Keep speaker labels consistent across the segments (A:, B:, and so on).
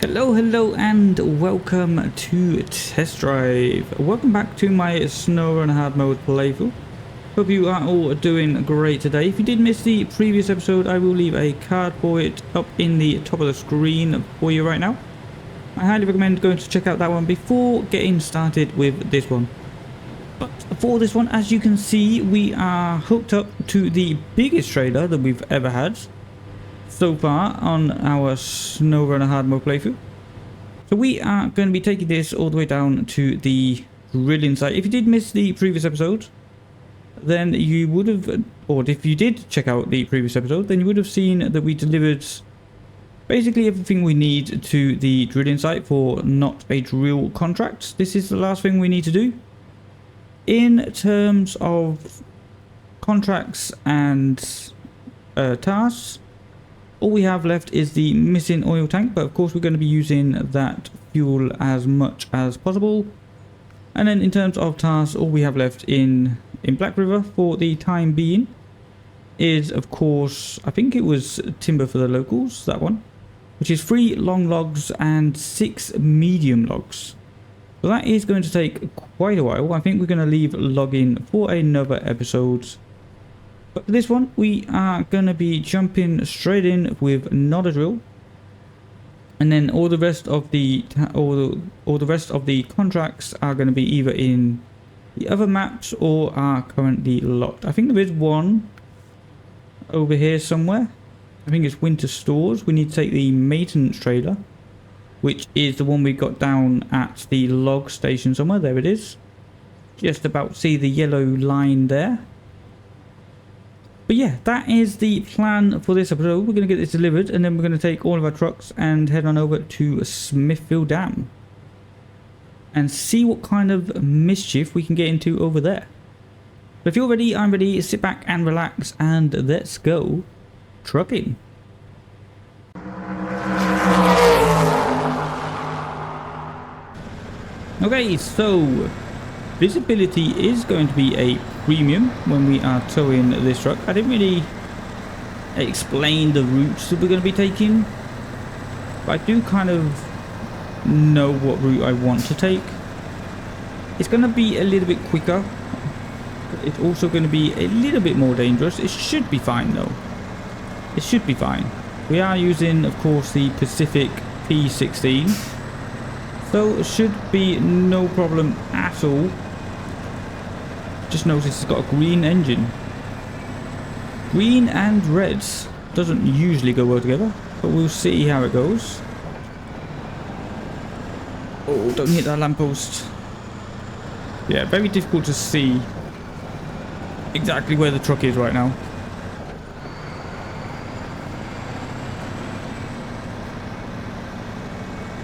A: Hello and welcome to Test Drive. Welcome back to my Snowrunner hard mode playthrough. Hope you are all doing great today. If you did miss the previous episode, I will leave a card for it up in the top of the screen for you right now. I highly recommend going to check out that one before getting started with this one. But for this one, as you can see, we are hooked up to the biggest trailer that we've ever had so far on our Snowrunner hard mode playthrough. So we are going to be taking this all the way down to the drilling site. If you did miss the previous episode, then you would have, or if you did check out the previous episode, then you would have seen that we delivered basically everything we need to the drilling site for not a drill contract. This is the last thing we need to do in terms of contracts and tasks. All we have left is the missing oil tank, but of course we're going to be using that fuel as much as possible. And then in terms of tasks, all we have left in Black River for the time being is, of course, I think it was timber for the locals, that one, which is 3 long logs and 6 medium logs. So that is going to take quite a while. I think we're going to leave logging for another episode. But for this one, we are going to be jumping straight in with not a drill, and then all the rest of the contracts are going to be either in the other maps or are currently locked. I think there is one over here somewhere. I think it's winter stores. We need to take the maintenance trailer, which is the one we got down at the log station somewhere. There it is. Just about see the yellow line there. But yeah, that is the plan for this episode. We're going to get this delivered, and then we're going to take all of our trucks and head on over to Smithfield Dam and see what kind of mischief we can get into over there. But if you're ready, I'm ready. Sit back and relax, and let's go trucking. Okay, so visibility is going to be a premium when we are towing this truck. I didn't really explain the routes that we're going to be taking, but I do kind of know what route I want to take. It's going to be a little bit quicker, but it's also going to be a little bit more dangerous. It should be fine though. It should be fine. We are using, of course, the Pacific P16, so it should be no problem at all. Just notice it's got a green engine. Green and red doesn't usually go well together, but we'll see how it goes. Oh, don't hit that lamppost. Yeah, very difficult to see exactly where the truck is right now.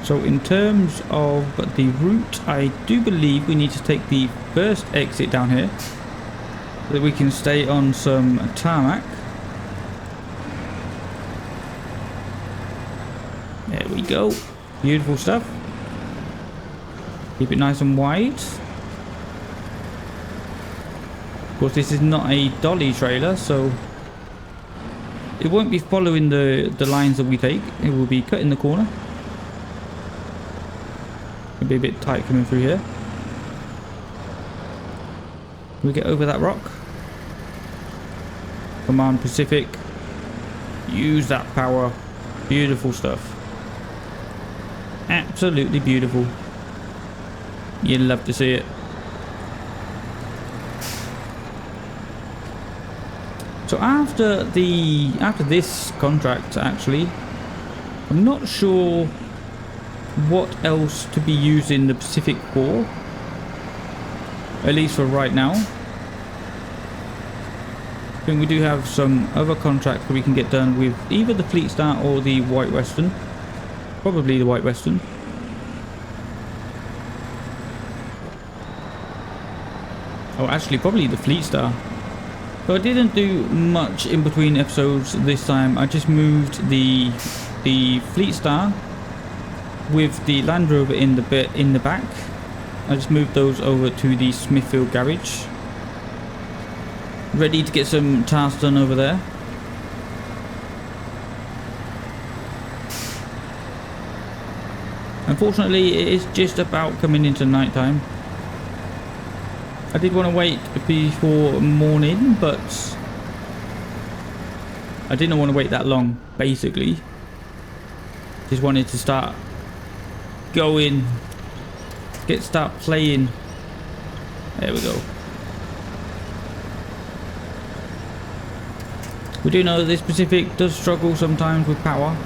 A: So in terms of the route, I do believe we need to take the first exit down here so that we can stay on some tarmac. There we go. Beautiful stuff. Keep it nice and wide. Of course, this is not a dolly trailer, so it won't be following the lines that we take. It will be cutting the corner. It'll be a bit tight coming through here. Can we get over that rock? Come on, Pacific. Use that power. Beautiful stuff. Absolutely beautiful. You'd love to see it. So after this contract, actually, I'm not sure what else to be using the Pacific for, at least for right now. I think we do have some other contracts that we can get done with either the Fleet Star or the White Western. Probably the White Western. Oh, actually probably the Fleet Star. So I didn't do much in between episodes this time. I just moved the Fleet Star with the Land Rover in the back. I just moved those over to the Smithfield garage, ready to get some tasks done over there. Unfortunately, it is just about coming into night time. I did want to wait before morning, but I didn't want to wait that long, basically. Just wanted to start going, start playing. There we go. We do know that this Pacific does struggle sometimes with power.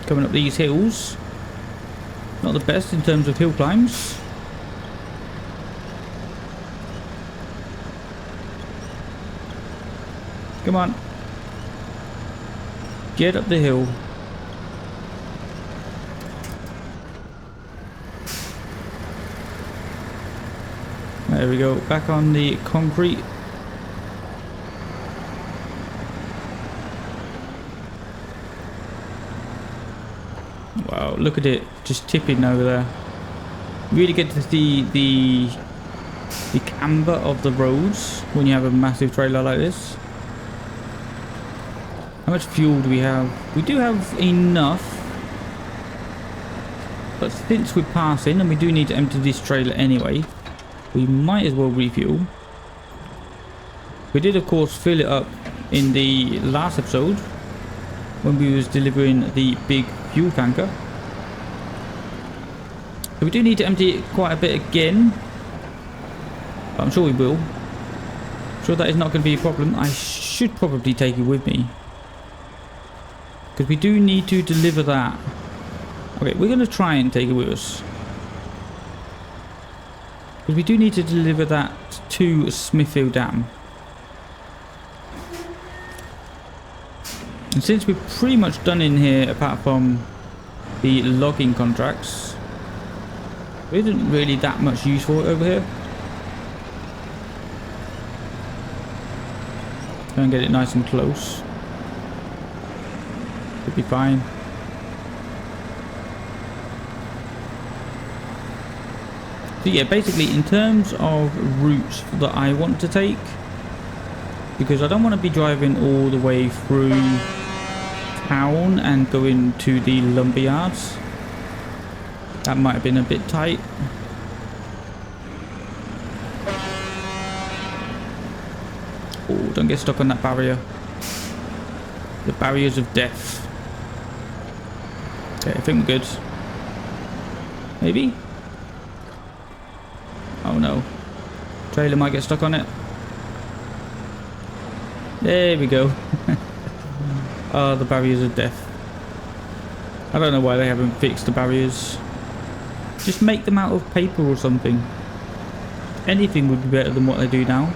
A: Coming up these hills. Not the best in terms of hill climbs. Come on. Get up the hill. There we go. Back on the concrete. Wow, look at it. Just tipping over there. Really get to see the camber of the roads when you have a massive trailer like this. How much fuel do we have? We do have enough. But since we're passing and we do need to empty this trailer anyway, we might as well refuel. We did of course fill it up in the last episode when we was delivering the big fuel tanker. So we do need to empty it quite a bit again. But I'm sure we will. Sure that is not going to be a problem. I should probably take it with me. Because we do need to deliver that. Okay, we're going to try and take it with us. Because we do need to deliver that to Smithfield Dam. And since we're pretty much done in here, apart from the logging contracts, there isn't really that much use for it over here. Try and get it nice and close. Should be fine. So yeah, basically in terms of routes that I want to take, because I don't want to be driving all the way through town and going to the lumber yards. That might have been a bit tight. Oh, don't get stuck on that barrier. The barriers of death. Okay, I think we're good. Maybe? Oh no. Trailer might get stuck on it. There we go. Oh, the barriers of death. I don't know why they haven't fixed the barriers. Just make them out of paper or something. Anything would be better than what they do now.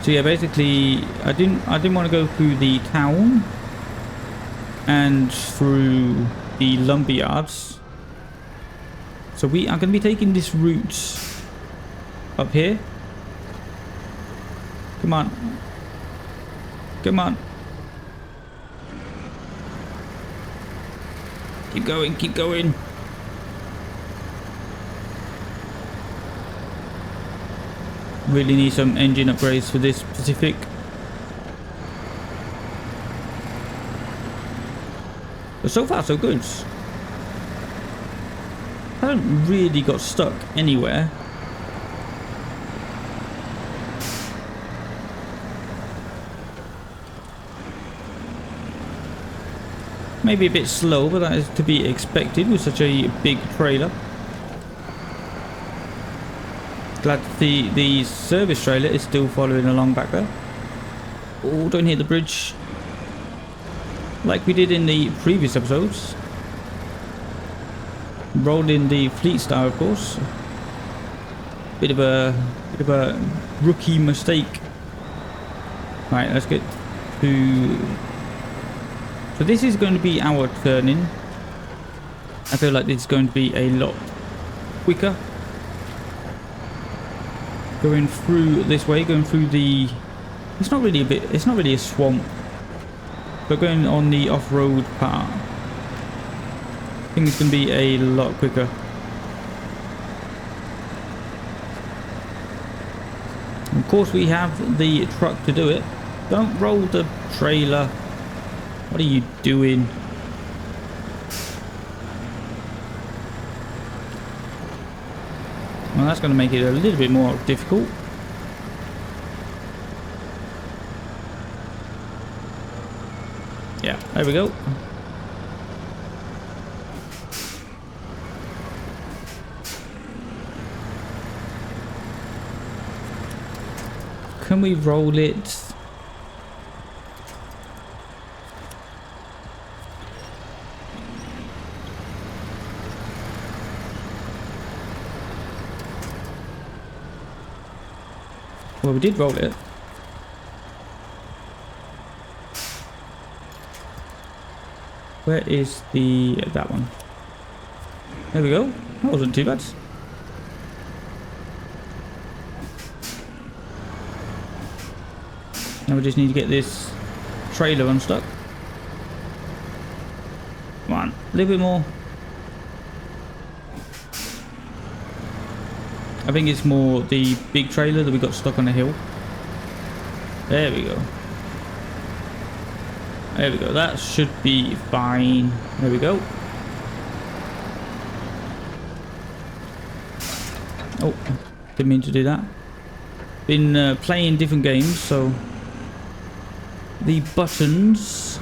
A: So yeah, basically I didn't want to go through the town and through the lumber yards. So we are going to be taking this route up here. Come on. Come on. Keep going, keep going. Really need some engine upgrades for this Pacific. But so far so good. I haven't really got stuck anywhere. Maybe a bit slow, but that is to be expected with such a big trailer. Glad to see the service trailer is still following along back there. Oh, don't hit the bridge. Like we did in the previous episodes. Rolled in the Fleet Star, of course. Bit of a rookie mistake. Right, let's get to... So this is going to be our turn-in. I feel like this is going to be a lot quicker. Going through this way, going through the... It's not really a swamp. But going on the off-road part, I think it's going to be a lot quicker. Of course we have the truck to do it. Don't roll the trailer. What are you doing? Well, that's going to make it a little bit more difficult. Yeah, there we go. Can we roll it? Well, we did roll it. Where is that one? There we go. That wasn't too bad. Now we just need to get this trailer unstuck. Come on, a little bit more. I think it's more the big trailer that we got stuck on the hill. There we go. There we go. That should be fine. There we go. Oh, didn't mean to do that. Been playing different games, so the buttons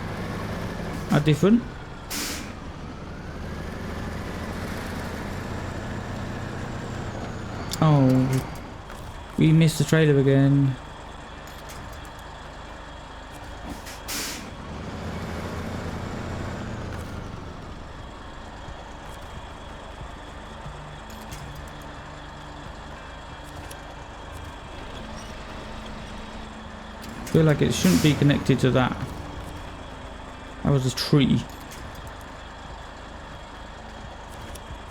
A: are different. Oh, we missed the trailer again. I feel like it shouldn't be connected to that. That was a tree.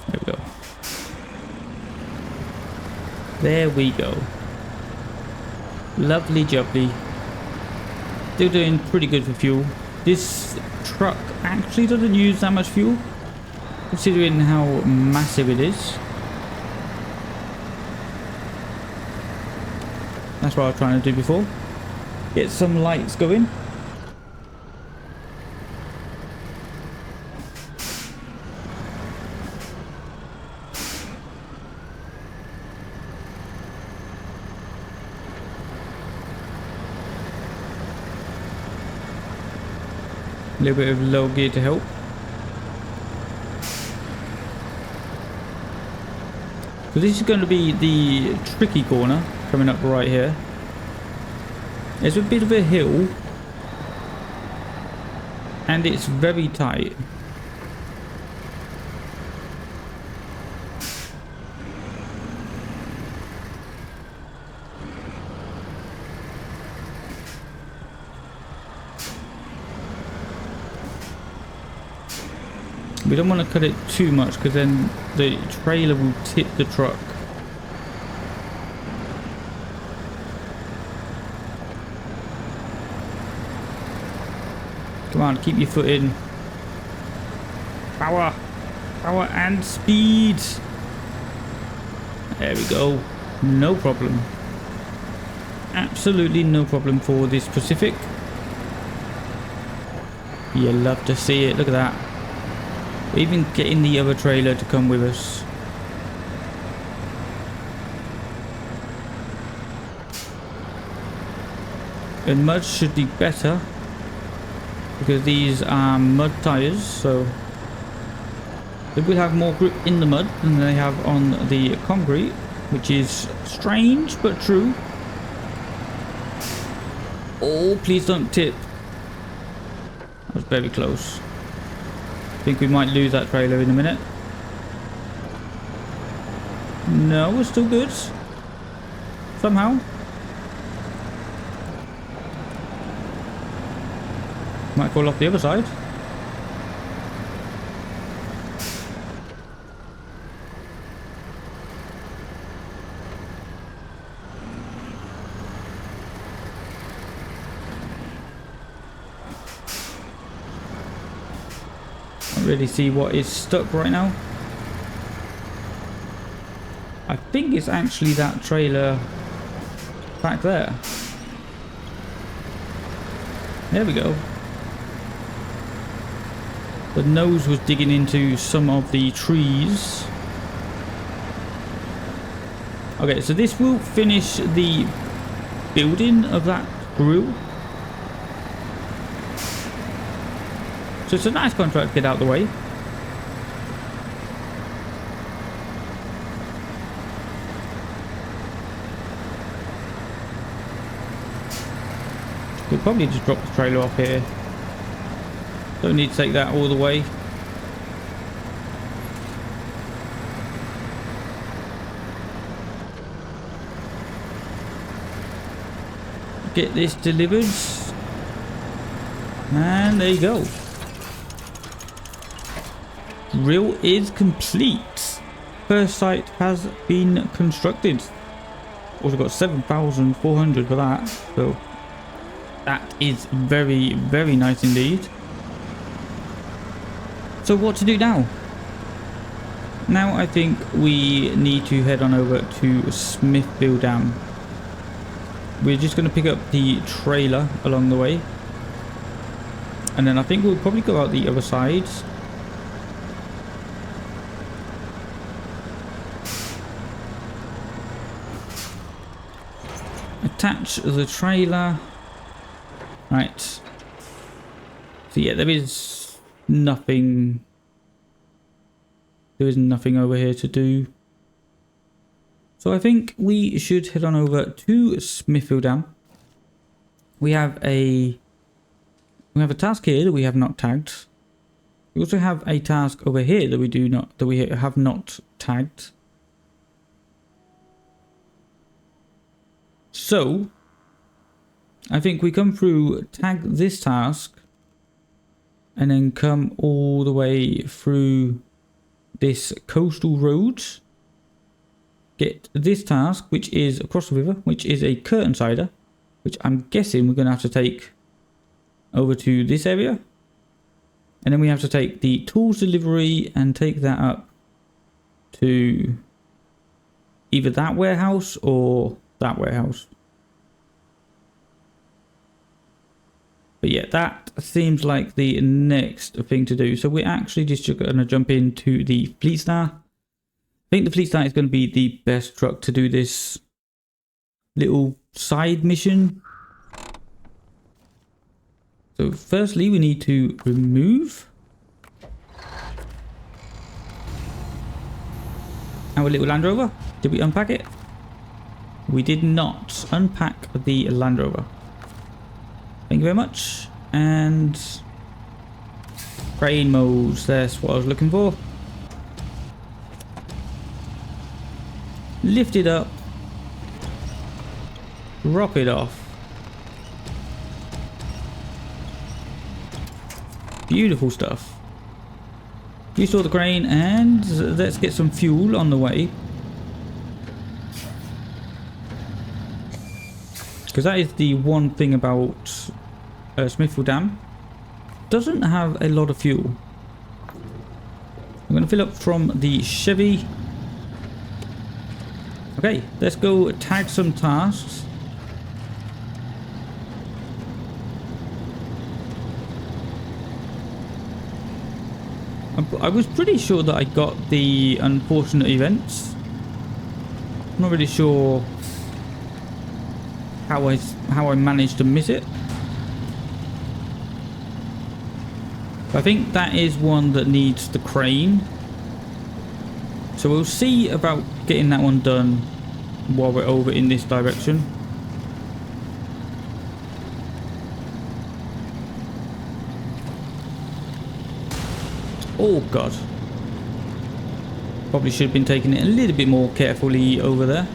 A: There we go. There we go. Lovely jubbly. Still doing pretty good for fuel. This truck actually doesn't use that much fuel, considering how massive it is. That's what I was trying to do before. Get some lights going. A little bit of low gear to help. So this is going to be the tricky corner coming up right here. There's a bit of a hill and it's very tight. We don't want to cut it too much because then the trailer will tip the truck. Come on, keep your foot in. Power! Power and speed! There we go. No problem. Absolutely no problem for this Pacific. You love to see it. Look at that. We're even getting the other trailer to come with us. And mud should be better, because these are mud tires, so they will have more grip in the mud than they have on the concrete, which is strange but true. Oh, please don't tip. That was very close. I think we might lose that trailer in a minute. No, we're still good. Somehow. Might fall off the other side. Can't really see what is stuck right now. I think it's actually that trailer back there. There we go. The nose was digging into some of the trees. Okay, so this will finish the building of that grill. So it's a nice contract to get out of the way. We'll probably just drop the trailer off here. Don't need to take that all the way. Get this delivered. And there you go. Drill is complete. First site has been constructed. Also got 7,400 for that. So that is very, very nice indeed. So what to do now? Now I think we need to head on over to Smithville Dam. We're just going to pick up the trailer along the way. And then I think we'll probably go out the other side. Attach the trailer. Right. So yeah, there is nothing. There is nothing over here to do. So I think we should head on over to Smithville Dam. We have a task here that we have not tagged. We also have a task over here that we have not tagged. So I think we come through, tag this task, and then come all the way through this coastal road. Get this task, which is across the river, which is a curtain sider, which I'm guessing we're going to have to take over to this area. And then we have to take the tools delivery and take that up to either that warehouse or that warehouse. But yeah, that seems like the next thing to do. So we're actually just going to jump into the Fleet Star. I think the Fleet Star is going to be the best truck to do this little side mission. So firstly, we need to remove our little Land Rover. Did we unpack it? We did not unpack the Land Rover. Thank you very much. And crane modes, that's what I was looking for. Lift it up. Drop it off. Beautiful stuff. Restore the crane and let's get some fuel on the way. Because that is the one thing about Smithville Dam. Doesn't have a lot of fuel. I'm going to fill up from the Chevy. Okay, let's go tag some tasks. I was pretty sure that I got the unfortunate events. I'm not really sure how I managed to miss it. I think that is one that needs the crane. So we'll see about getting that one done while we're over in this direction. Oh god. Probably should have been taking it a little bit more carefully over there.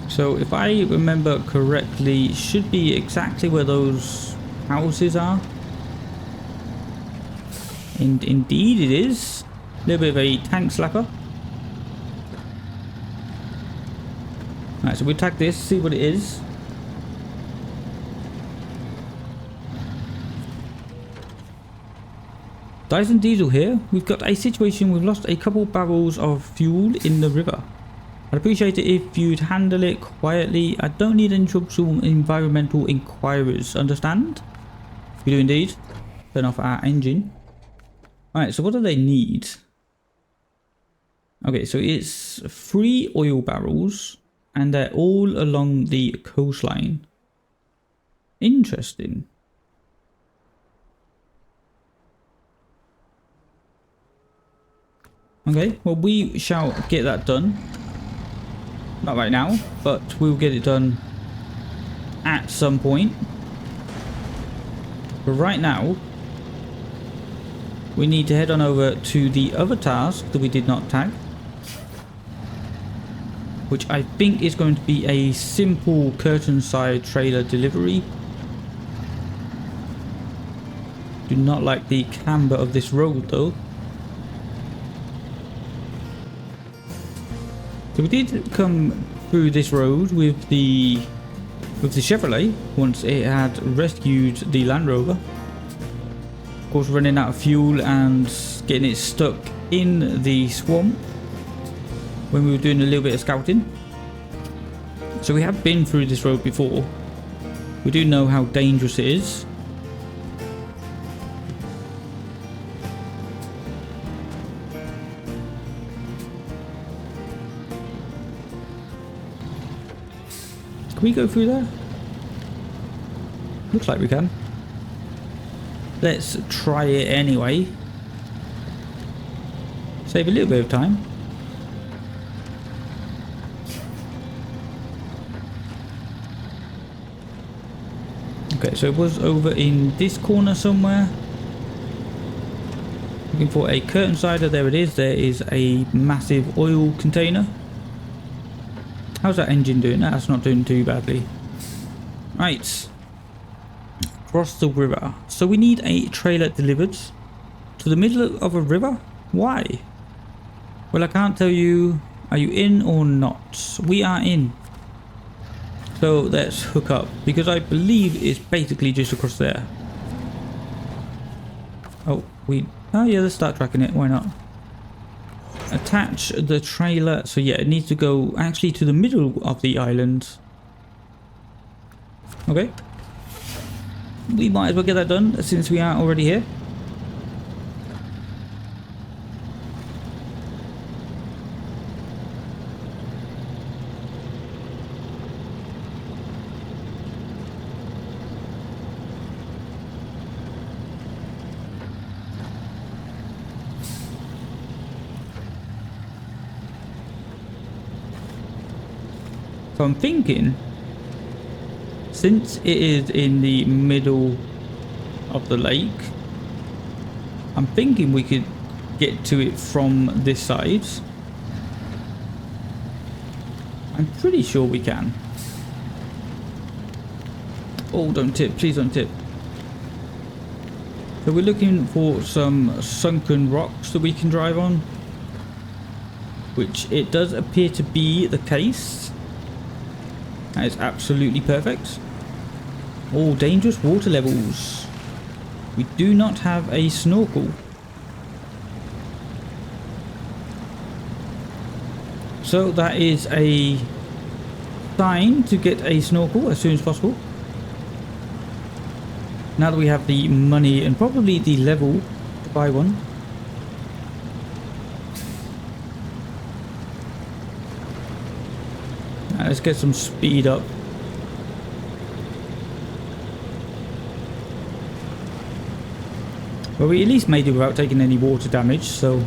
A: So if I remember correctly, it should be exactly where those houses are. And indeed it is. A little bit of a tank slapper. Alright, so we'll tag this, see what it is. Dyson Diesel here. We've got a situation, we've lost a couple barrels of fuel in the river. I'd appreciate it if you'd handle it quietly. I don't need any trouble from environmental inquirers, understand? We do indeed. Turn off our engine. Alright, so what do they need? Okay, so it's 3 oil barrels and they're all along the coastline. Interesting. Okay, well we shall get that done. Not right now, but we'll get it done at some point. But right now, we need to head on over to the other task that we did not tag. Which I think is going to be a simple curtain side trailer delivery. Do not like the camber of this road though. So we did come through this road with the Chevrolet once it had rescued the Land Rover. Of course, running out of fuel and getting it stuck in the swamp when we were doing a little bit of scouting. So we have been through this road before. We do know how dangerous it is. Can we go through there? Looks like we can. Let's try it anyway. Save a little bit of time. Okay, so it was over in this corner somewhere. Looking for a curtain sider. There it is. There is a massive oil container. How's that engine doing? That's not doing too badly. Right. Across the river. So we need a trailer delivered to the middle of a river? Why? Well, I can't tell you. Are you in or not? We are in. So let's hook up. Because I believe it's basically just across there. Oh yeah, let's start tracking it. Why not? Attach the trailer. So yeah, it needs to go actually to the middle of the island. Okay. We might as well get that done since we are already here. So I'm thinking, since it is in the middle of the lake, I'm thinking we could get to it from this side. I'm pretty sure we can. Oh, don't tip, please don't tip. So we're looking for some sunken rocks that we can drive on, which it does appear to be the case. That is absolutely perfect. All dangerous water levels. We do not have a snorkel. So that is a sign to get a snorkel as soon as possible. Now that we have the money and probably the level to buy one. Let's get some speed up. Well, we at least made it without taking any water damage, so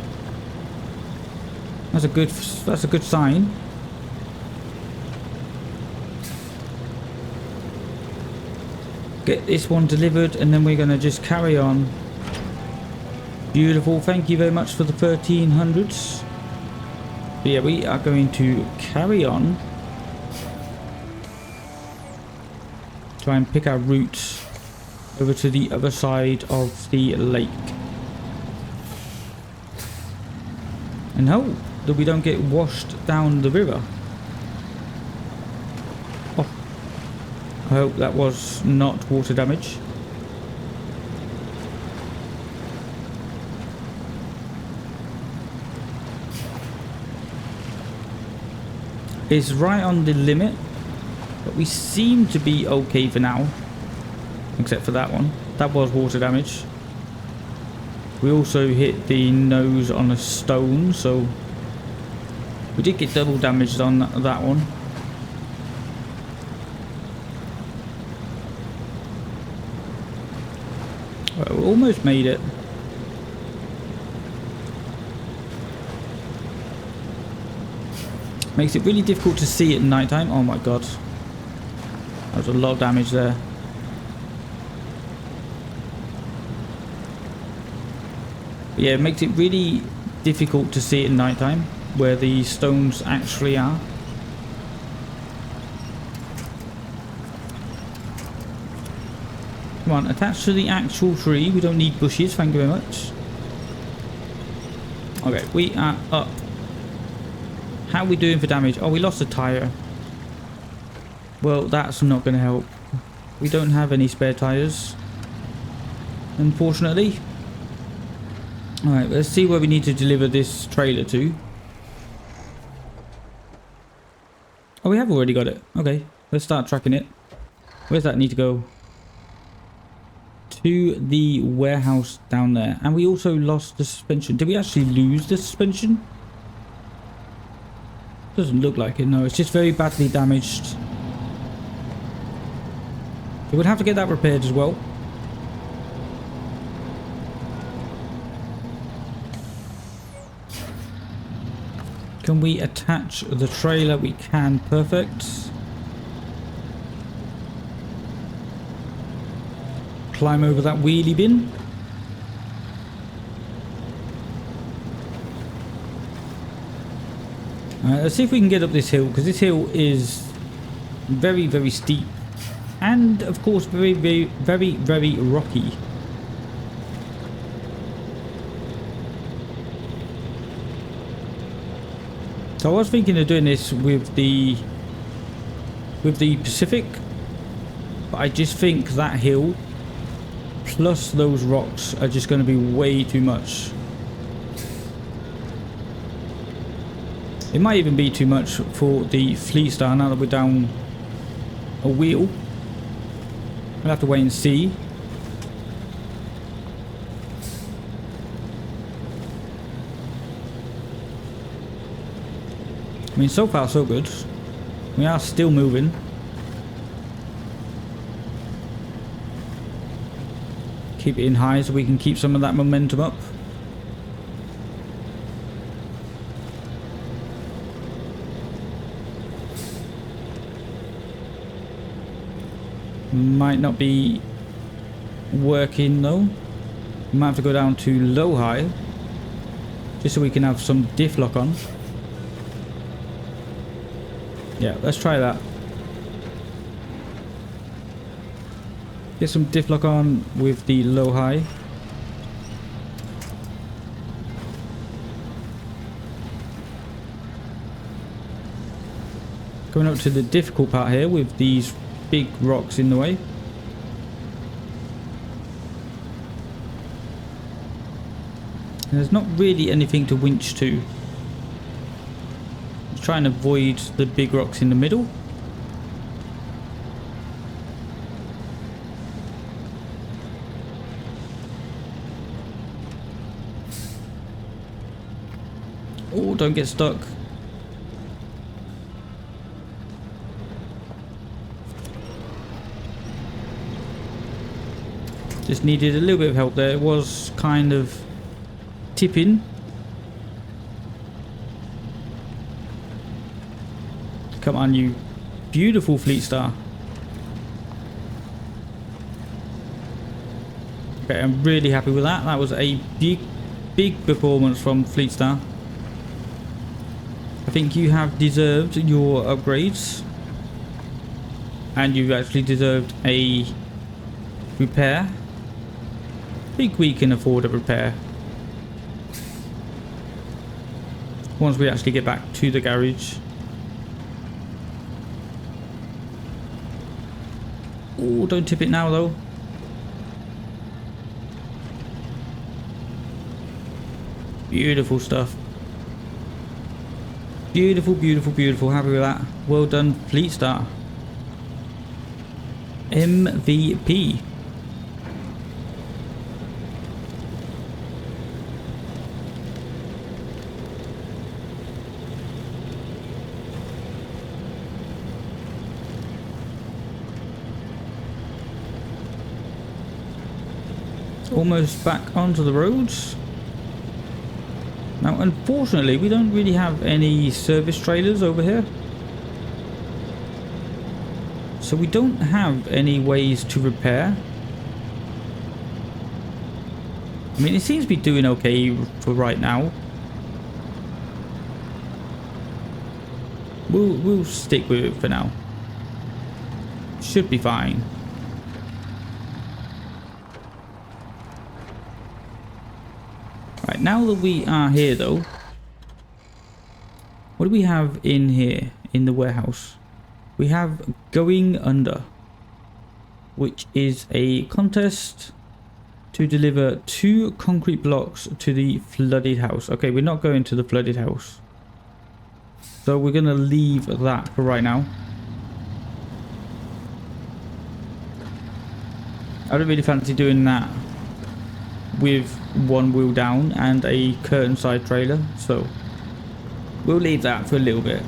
A: that's a good sign. Get this one delivered and then we're gonna just carry on. Beautiful, thank you very much for the 1300s. But yeah, we are going to carry on. Try and pick our route over to the other side of the lake. And hope that we don't get washed down the river. I hope that was not water damage. It's right on the limit, but we seem to be okay for now, except for that one. That was water damage. We also hit the nose on a stone, so we did get double damaged on that one. Well, we almost made it. Makes it really difficult to see at night time. Oh my god. That was a lot of damage there. But yeah, it makes it really difficult to see at night time where the stones actually are. Come on, attach to the actual tree. We don't need bushes, thank you very much. Okay, we are up. How are we doing for damage? Oh, we lost a tire. Well, that's not going to help. We don't have any spare tires, unfortunately. Alright, let's see where we need to deliver this trailer to. Oh, we have already got it. Okay, let's start tracking it. Where's that need to go? To the warehouse down there. And we also lost the suspension. Did we actually lose the suspension? Doesn't look like it, no. It's just very badly damaged. So we'll have to get that repaired as well. Can we attach the trailer? We can. Perfect. Climb over that wheelie bin. Let's see if we can get up this hill, because this hill is very, very steep. And, of course, very, very, very, very rocky. So I was thinking of doing this with the Pacific, but I just think that hill plus those rocks are just going to be way too much. It might even be too much for the Fleet Star now that we're down a wheel. We'll have to wait and see. I mean, so far so good. We are still moving. Keep it in high so we can keep some of that momentum up. Might not be working though. We might have to go down to low high just so we can have some diff lock on. Yeah, let's try that. Get some diff lock on with the low high. Going up to the difficult part here with these big rocks in the way. And there's not really anything to winch to. Let's try and avoid the big rocks in the middle. Oh, don't get stuck. Just needed a little bit of help there. It was kind of tipping. Come on, you beautiful Fleet Star. Okay, I'm really happy with that. That was a big performance from Fleet Star. I think you have deserved your upgrades. And you've actually deserved a repair. I think we can afford a repair once we actually get back to the garage. Oh, don't tip it now though. Beautiful stuff. Beautiful, beautiful, beautiful. Happy with that. Well done, Fleet Star. MVP. Almost back onto the roads. Now, unfortunately, we don't really have any service trailers over here. So we don't have any ways to repair. I mean, it seems to be doing okay for right now. We'll stick with it for now. Should be fine. Right, now that we are here though, what do we have in here in the warehouse? We have Going Under, which is a contest to deliver 2 concrete blocks to the flooded house. Okay, we're not going to the flooded house, so we're gonna leave that for right now. I don't really fancy doing that with one wheel down and a curtain side trailer, so we'll leave that for a little bit.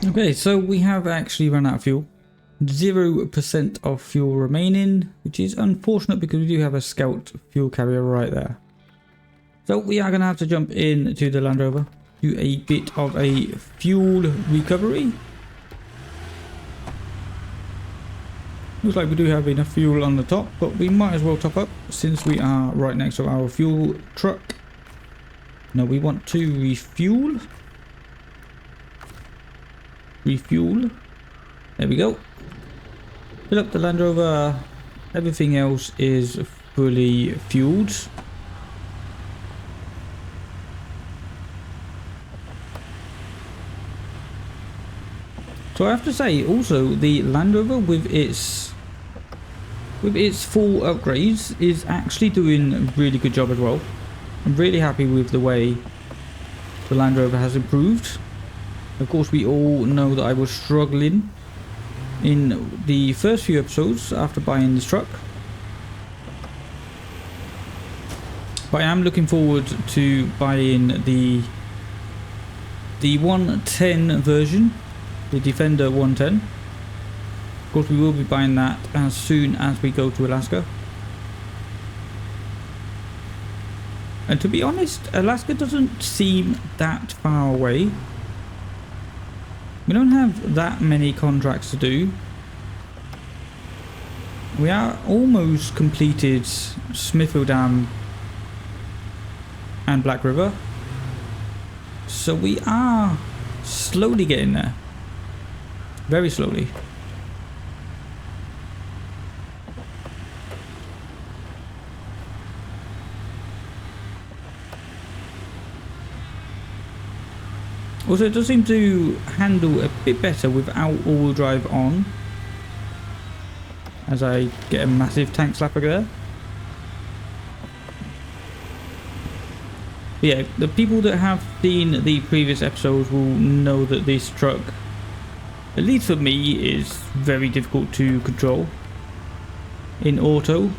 A: Okay, so we have actually run out of fuel. 0% of fuel remaining, which is unfortunate because we do have a scout fuel carrier right there. So we are going to have to jump into the Land Rover, do a bit of a fuel recovery. Looks like we do have enough fuel on the top, but we might as well top up since we are right next to our fuel truck. Now we want to refuel. Refuel. There we go. Fill up the Land Rover. Everything else is fully fueled. So I have to say also the Land Rover with its full upgrades is actually doing a really good job as well. I'm really happy with the way the Land Rover has improved. Of course, we all know that I was struggling in the first few episodes after buying this truck, but I am looking forward to buying the 110 version, the Defender 110. Of course, we will be buying that as soon as we go to Alaska. And to be honest, Alaska doesn't seem that far away. We don't have that many contracts to do. We are almost completed Smithfield Dam and Black River. So we are slowly getting there. Very slowly. Also, it does seem to handle a bit better without all-wheel drive on. As I get a massive tank slapper there. But yeah, the people that have seen the previous episodes will know that this truck, at least for me, is very difficult to control in auto.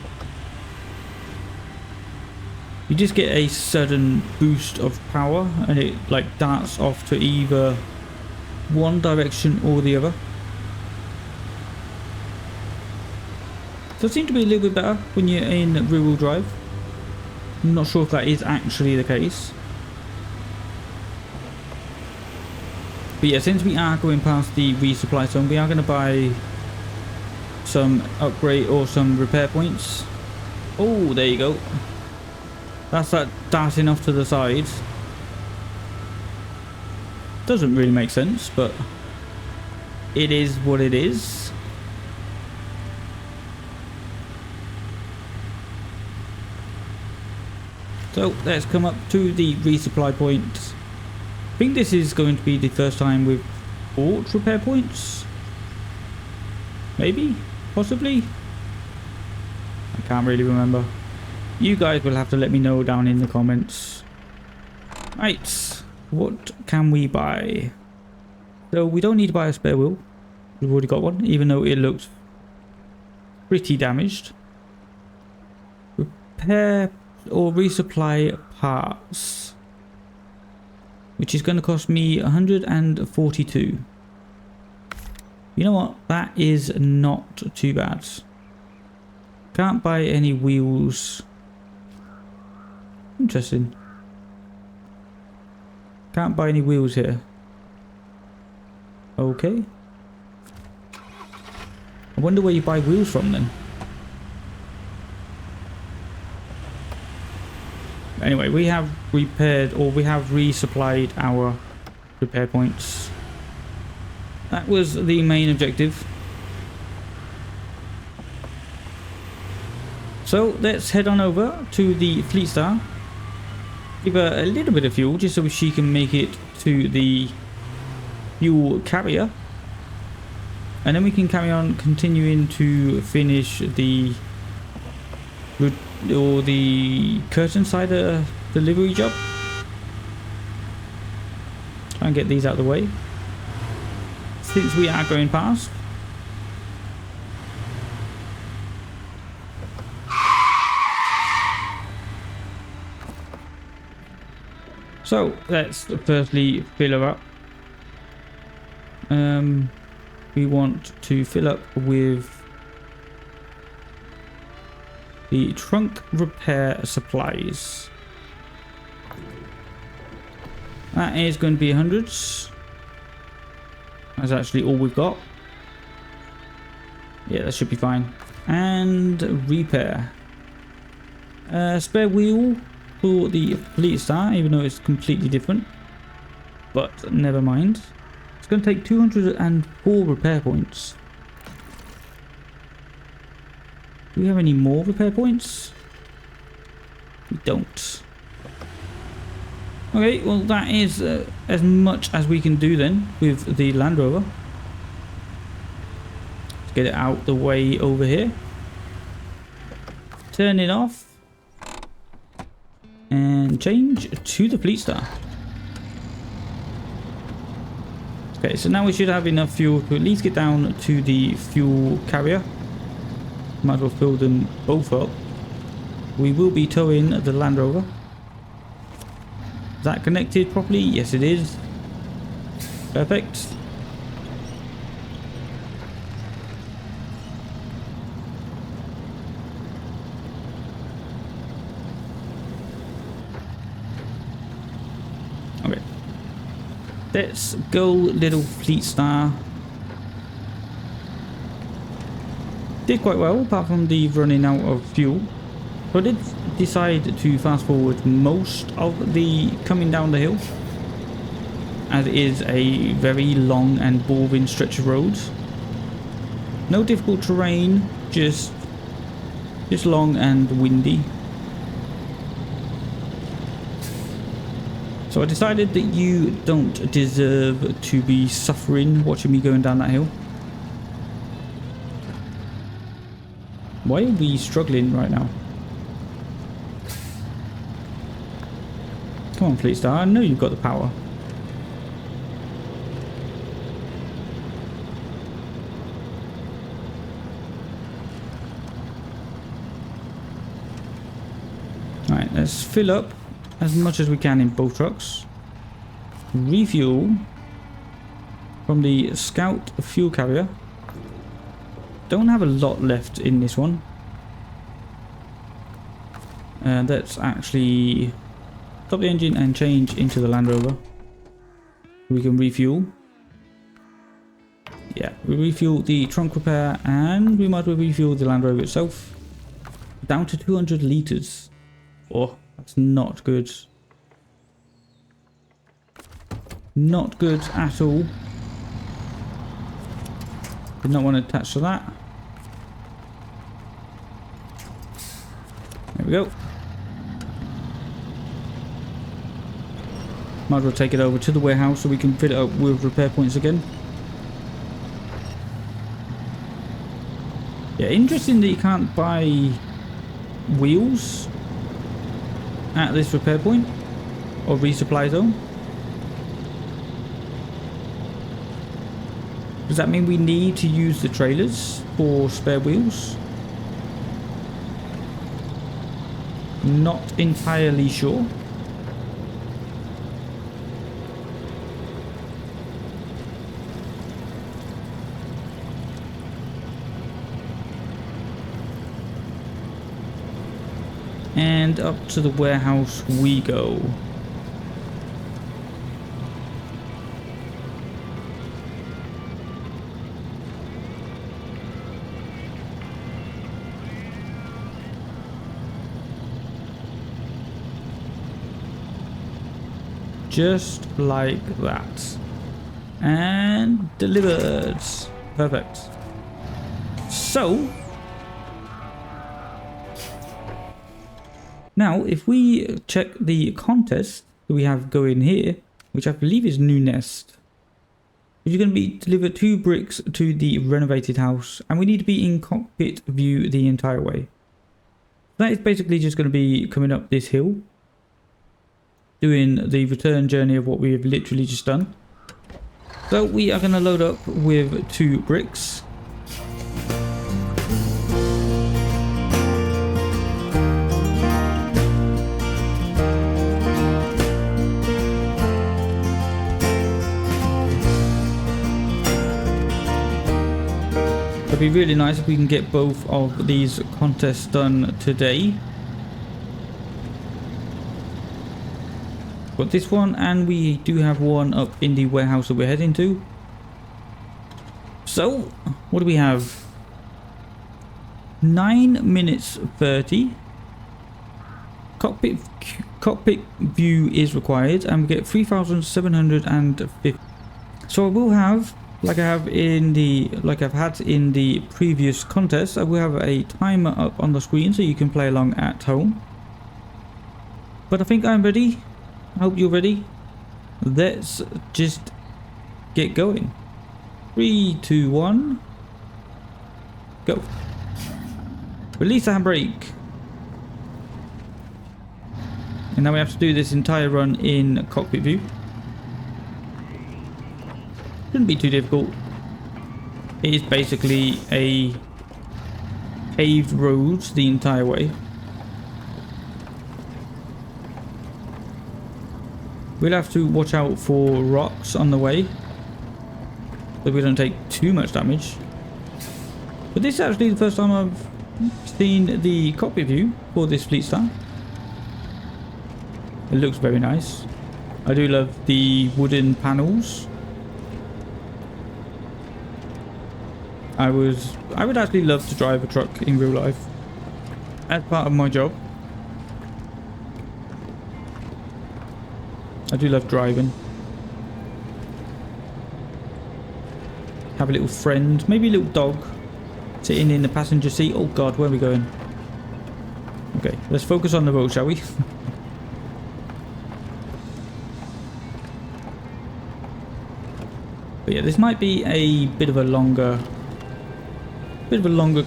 A: You just get a sudden boost of power and it like darts off to either one direction or the other. Does seem to be a little bit better when you're in rear-wheel drive. I'm not sure if that is actually the case. But yeah, since we are going past the resupply zone, we are going to buy some upgrade or some repair points. Oh, there you go. That's that darting off to the side. Doesn't really make sense, but it is what it is. So let's come up to the resupply point. I think this is going to be the first time we've bought repair points. Maybe? Possibly? I can't really remember. You guys will have to let me know down in the comments. Right, what can we buy? So we don't need to buy a spare wheel. We've already got one, even though it looks pretty damaged. Repair or resupply parts, which is going to cost me 142. You know what? That is not too bad. Can't buy any wheels. Interesting. Can't buy any wheels here. Okay. I wonder where you buy wheels from then. Anyway, we have repaired, or we have resupplied our repair points. That was the main objective. So let's head on over to the Fleet Star. Give her a little bit of fuel just so she can make it to the fuel carrier. And then we can carry on continuing to finish the curtain cider delivery job. Try and get these out of the way since we are going past. So let's firstly fill her up. We want to fill up with the trunk repair supplies. That is going to be 100s. That's actually all we've got. Yeah, that should be fine. And repair. Spare wheel for the Fleet Star, even though it's completely different. But never mind. It's going to take 204 repair points. Do we have any more repair points? We don't. Okay, well that is as much as we can do then with the Land Rover. Let's get it out the way over here. Turn it off. And change to the Fleet Star. Okay, so now we should have enough fuel to at least get down to the fuel carrier. Might as well fill them both up. We will be towing the Land Rover. Is that connected properly? Yes, it is. Perfect. Okay. Let's go, little Fleet Star. Did quite well, apart from the running out of fuel. So I did decide to fast forward most of the coming down the hill, as it is a very long and boring stretch of road. No difficult terrain, just long and windy. So I decided that you don't deserve to be suffering watching me going down that hill. Why are we struggling right now? Come on, Fleet Star, I know you've got the power. Alright, let's fill up as much as we can in both trucks. Refuel from the Scout fuel carrier. Don't have a lot left in this one. Let's actually stop the engine and change into the Land Rover. We can refuel. Yeah, we refuel the trunk repair and we might as well refuel the Land Rover itself. Down to 200 litres. Oh, that's not good. Not good at all. Did not want to attach to that. There we go. Might as well take it over to the warehouse so we can fill it up with repair points again. Yeah, interesting that you can't buy wheels at this repair point or resupply zone. Does that mean we need to use the trailers for spare wheels? Not entirely sure. And up to the warehouse we go. Just like that. And delivered. Perfect. So now if we check the contest that we have going here, which I believe is new nest, you're going to be delivered 2 bricks to the renovated house, and we need to be in cockpit view the entire way. That is basically just going to be coming up this hill, doing the return journey of what we have literally just done. So we are going to load up with 2 bricks. It'd be really nice if we can get both of these contests done today. Got this one, and we do have one up in the warehouse that we're heading to. So, what do we have? 9 minutes 30. Cockpit view is required, and we get 3,750. So I will have, like I've had in the previous contest, I will have a timer up on the screen so you can play along at home. But I think I'm ready. I hope you're ready. Let's just get going. 3, 2, 1. Go. Release the handbrake. And now we have to do this entire run in cockpit view. Shouldn't be too difficult. It is basically a paved road the entire way. We'll have to watch out for rocks on the way, so we don't take too much damage. But this is actually the first time I've seen the cockpit view for this fleet style. It looks very nice. I do love the wooden panels. I would actually love to drive a truck in real life as part of my job. I do love driving. Have a little friend, maybe a little dog, sitting in the passenger seat. Oh god, where are we going? Okay, let's focus on the road, shall we? But yeah, this might be a bit of a longer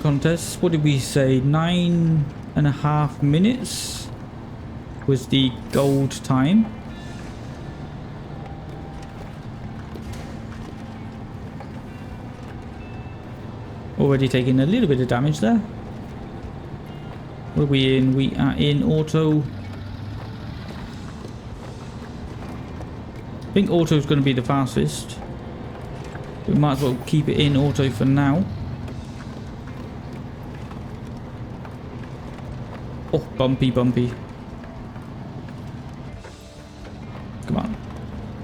A: contest. What did we say? 9.5 minutes was the gold time. Already taking a little bit of damage there. What are we in? We are in auto. I think auto is going to be the fastest. We might as well keep it in auto for now. Oh, bumpy, bumpy. Come on.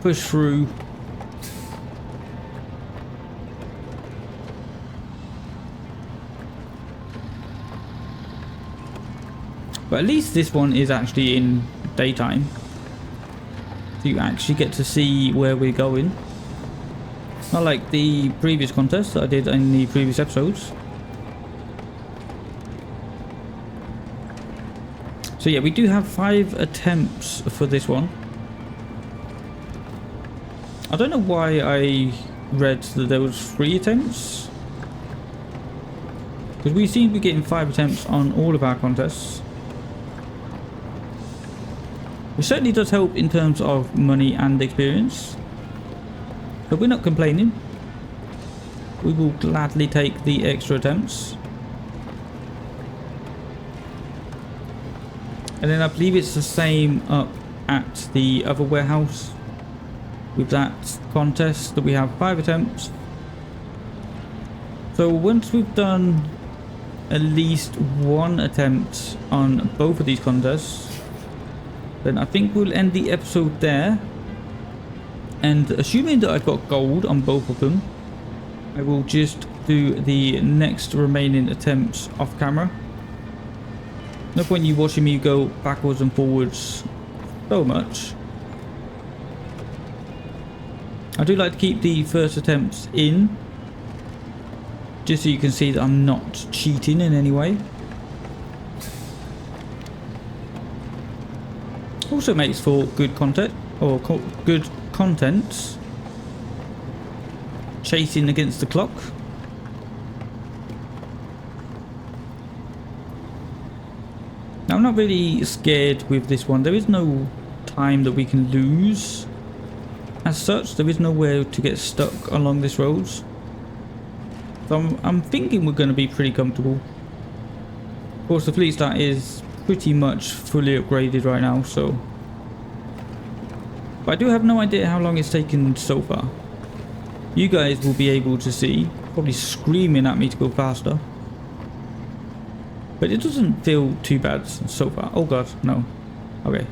A: Push through. But at least this one is actually in daytime. So you actually get to see where we're going. Not like the previous contest that I did in the previous episodes. So yeah, we do have 5 attempts for this one. I don't know why I read that there was 3 attempts. Because we seem to be getting 5 attempts on all of our contests. It certainly does help in terms of money and experience. But we're not complaining. We will gladly take the extra attempts. And then I believe it's the same up at the other warehouse. With that contest that we have 5 attempts. So once we've done at least 1 attempt on both of these contests, then I think we'll end the episode there. And assuming that I've got gold on both of them, I will just do the next remaining attempts off camera. No point you watching me go backwards and forwards so much. I do like to keep the first attempts in, just so you can see that I'm not cheating in any way. Also makes for good content, or good content. Chasing against the clock. Now, I'm not really scared with this one. There is no time that we can lose. As such, there is nowhere to get stuck along this road. So I'm thinking we're going to be pretty comfortable. Of course, the fleet start is pretty much fully upgraded right now, so... But I do have no idea how long it's taken so far. You guys will be able to see, probably screaming at me to go faster. But it doesn't feel too bad so far. Oh god, no. Okay.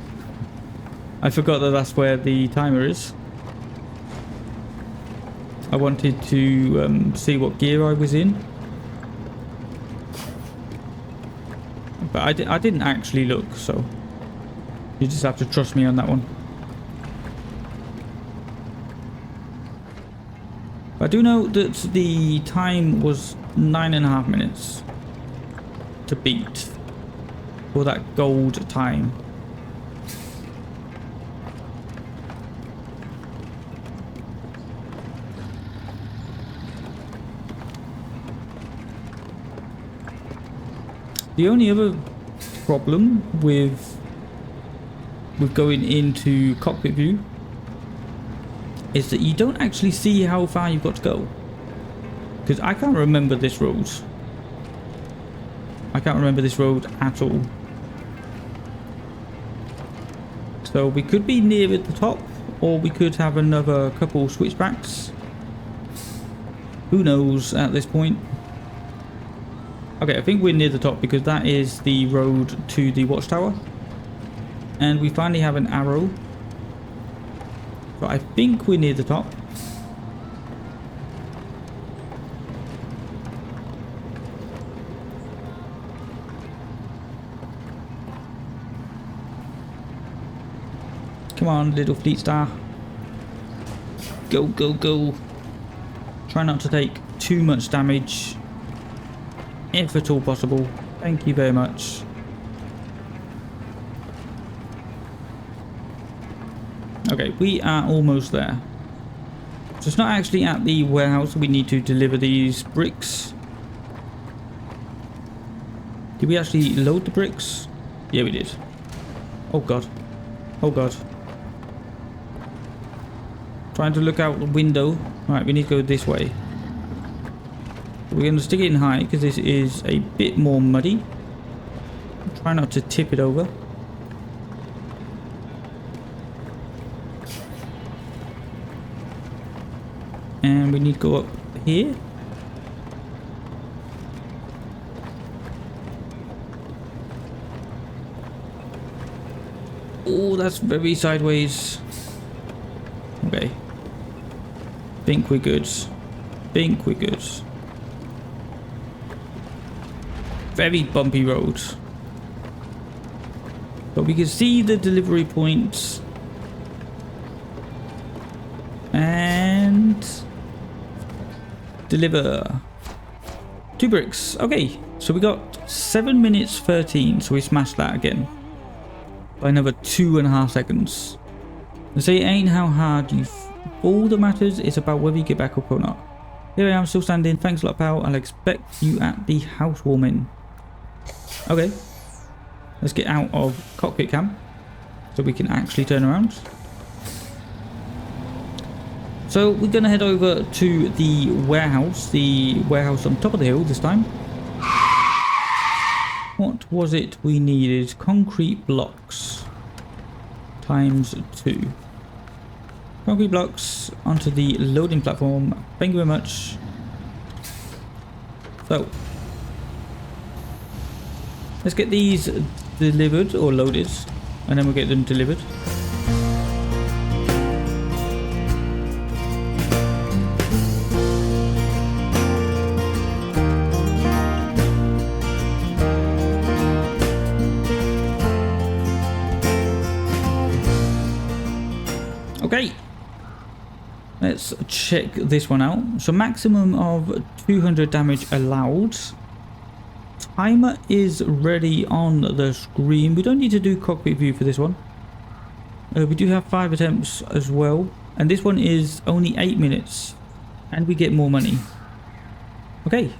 A: I forgot that that's where the timer is. I wanted to see what gear I was in. But I didn't actually look, so you just have to trust me on that one. I do know that the time was 9.5 minutes to beat for that gold time. The only other problem with going into cockpit view is that you don't actually see how far you've got to go. Because I can't remember this road. I can't remember this road at all. So we could be near at the top, or we could have another couple switchbacks. Who knows at this point. Okay, I think we're near the top because that is the road to the watchtower. And we finally have an arrow. So I think we're near the top. Come on, little fleet star. Go, go, go. Try not to take too much damage, if at all possible. Thank you very much. Okay, we are almost there. So it's not actually at the warehouse. We need to deliver these bricks. Did we actually load the bricks? Yeah, we did. Oh god. Oh god. Trying to look out the window. Alright, we need to go this way. We're going to stick it in high because this is a bit more muddy. Try not to tip it over. And we need to go up here. Oh, that's very sideways. Okay. Think we're good. Think we're good. Very bumpy road. But we can see the delivery points And deliver 2 bricks. Okay, so we got 7 minutes 13, so we smashed that again by another 2.5 seconds. They say it ain't how hard you fall that matters, it's about whether you get back up or not. Here I am, still standing. Thanks a lot, pal. I'll expect you at the housewarming. Okay, let's get out of cockpit cam so we can actually turn around. So we're gonna head over to the warehouse on top of the hill this time. What was it we needed? Concrete blocks times 2. Concrete blocks onto the loading platform. Thank you very much. So let's get these delivered or loaded, and then we'll get them delivered. Okay, let's check this one out. So maximum of 200 damage allowed. Timer is ready on the screen. We don't need to do cockpit view for this one. We do have 5 attempts as well, and this one is only 8 minutes, and we get more money. Okay,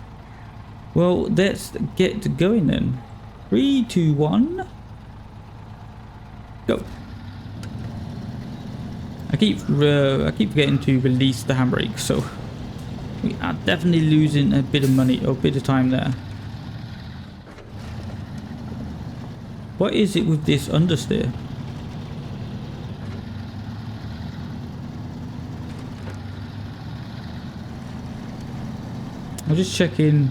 A: well, let's get going then. 3, 2, 1, go. I keep forgetting to release the handbrake, so we are definitely losing a bit of money or a bit of time there. What is it with this understeer? I'm just checking.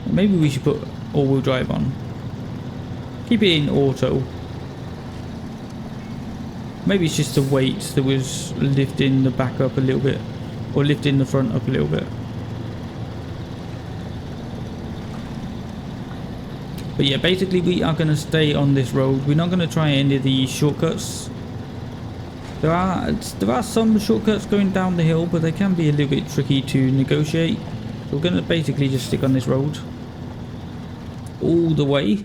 A: Maybe we should put all-wheel drive on. Keep it in auto. Maybe it's just the weight that was lifting the back up a little bit, or lifting the front up a little bit. But yeah, basically we are going to stay on this road. We're not going to try any of the shortcuts. There are some shortcuts going down the hill, but they can be a little bit tricky to negotiate. So we're going to basically just stick on this road all the way.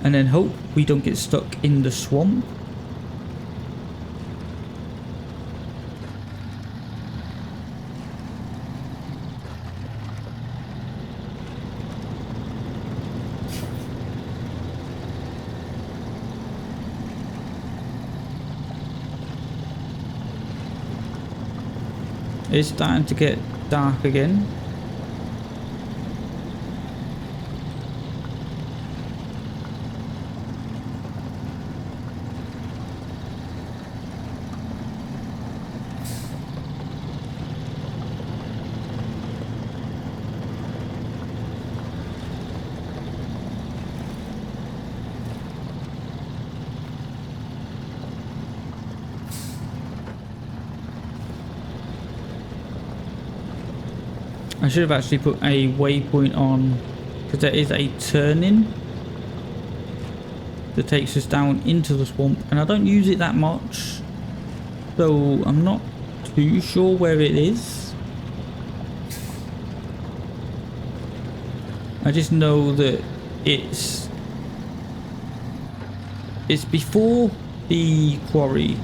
A: And then hope we don't get stuck in the swamp. It's starting to get dark again. I should have actually put a waypoint on, because there is a turning that takes us down into the swamp, and I don't use it that much, so I'm not too sure where it is. I just know that it's before the quarry,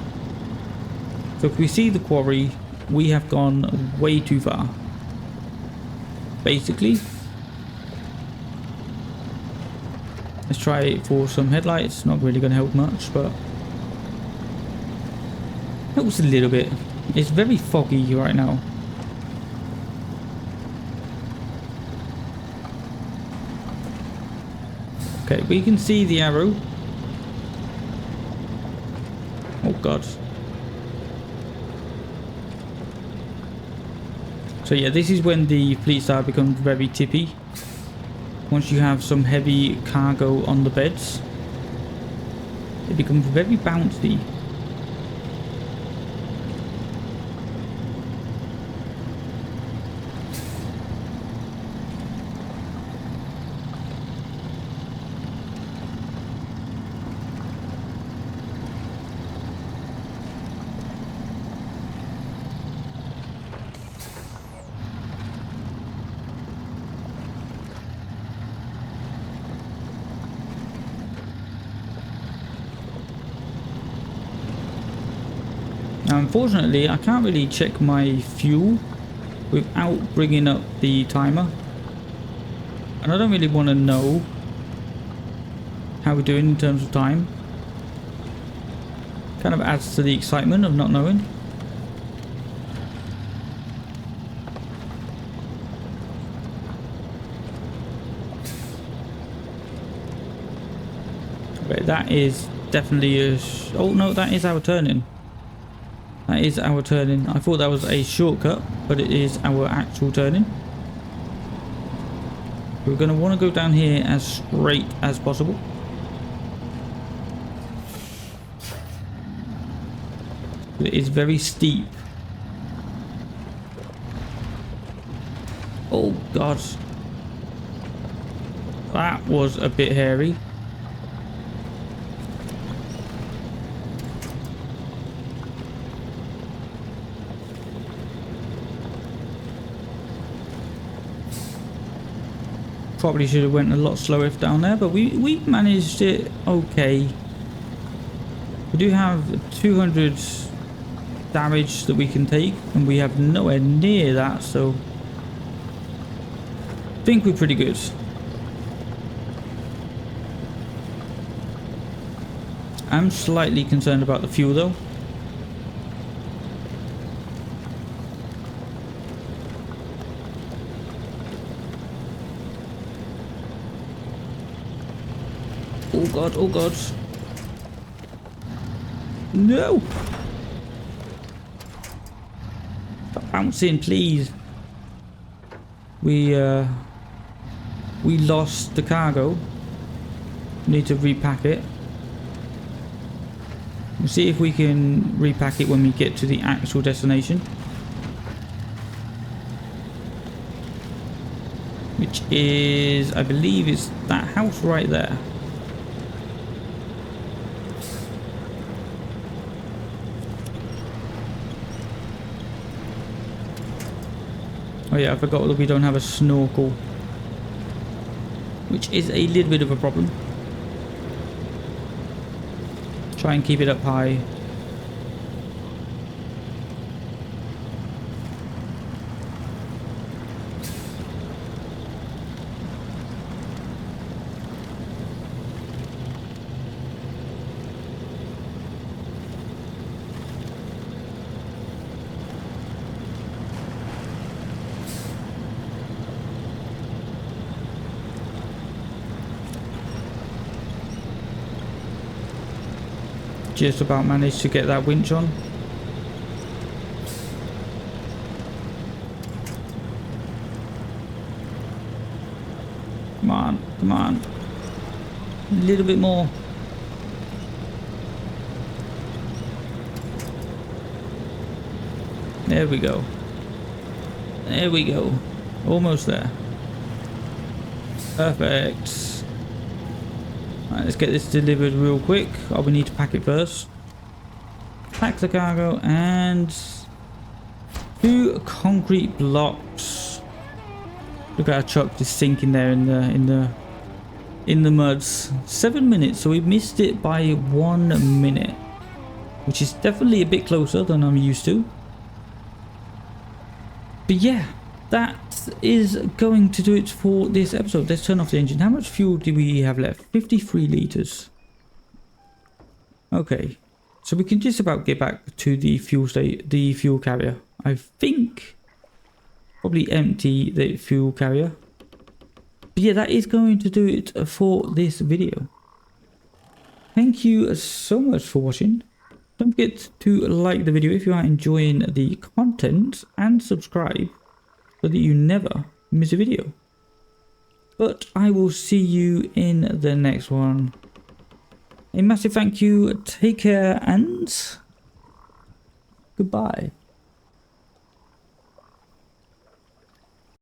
A: so if we see the quarry, we have gone way too far. Basically, let's try it for some headlights. Not really going to help much, but helps a little bit. It's very foggy right now. Okay, we can see the arrow. Oh god. So yeah, this is when the fleet start becomes very tippy. Once you have some heavy cargo on the beds, it becomes very bouncy. Now, unfortunately, I can't really check my fuel without bringing up the timer. And I don't really want to know how we're doing in terms of time. Kind of adds to the excitement of not knowing. Okay, that is definitely a... oh no, that is our turning. That is our turning. I thought that was a shortcut, but it is our actual turning. We're going to want to go down here as straight as possible. It is very steep. Oh god. That was a bit hairy. Probably should have went a lot slower down there, but we managed it okay. We do have 200 damage that we can take, and we have nowhere near that, so I think we're pretty good. I'm slightly concerned about the fuel though. Oh god, oh god. No! Stop bouncing, please. We lost the cargo. Need to repack it. We'll see if we can repack it when we get to the actual destination. Which is, I believe, is that house right there. Oh yeah, I forgot that we don't have a snorkel, which is a little bit of a problem. Try and keep it up high. Just about managed to get that winch on. Come on, come on. A little bit more. There we go. There we go. Almost there. Perfect. Right, let's get this delivered real quick. Oh, we need to pack it first. Pack the cargo and 2 concrete blocks. Look at our truck just sinking there in the muds. 7 minutes, so we missed it by 1 minute, which is definitely a bit closer than I'm used to. But yeah, that is going to do it for this episode. Let's turn off the engine. How much fuel do we have left? 53 liters. Okay, so we can just about get back to the fuel carrier. I think probably empty the fuel carrier. But yeah, that is going to do it for this video. Thank you so much for watching. Don't forget to like the video if you are enjoying the content, and subscribe so that you never miss a video. But I will see you in the next one. A massive thank you, take care, and goodbye.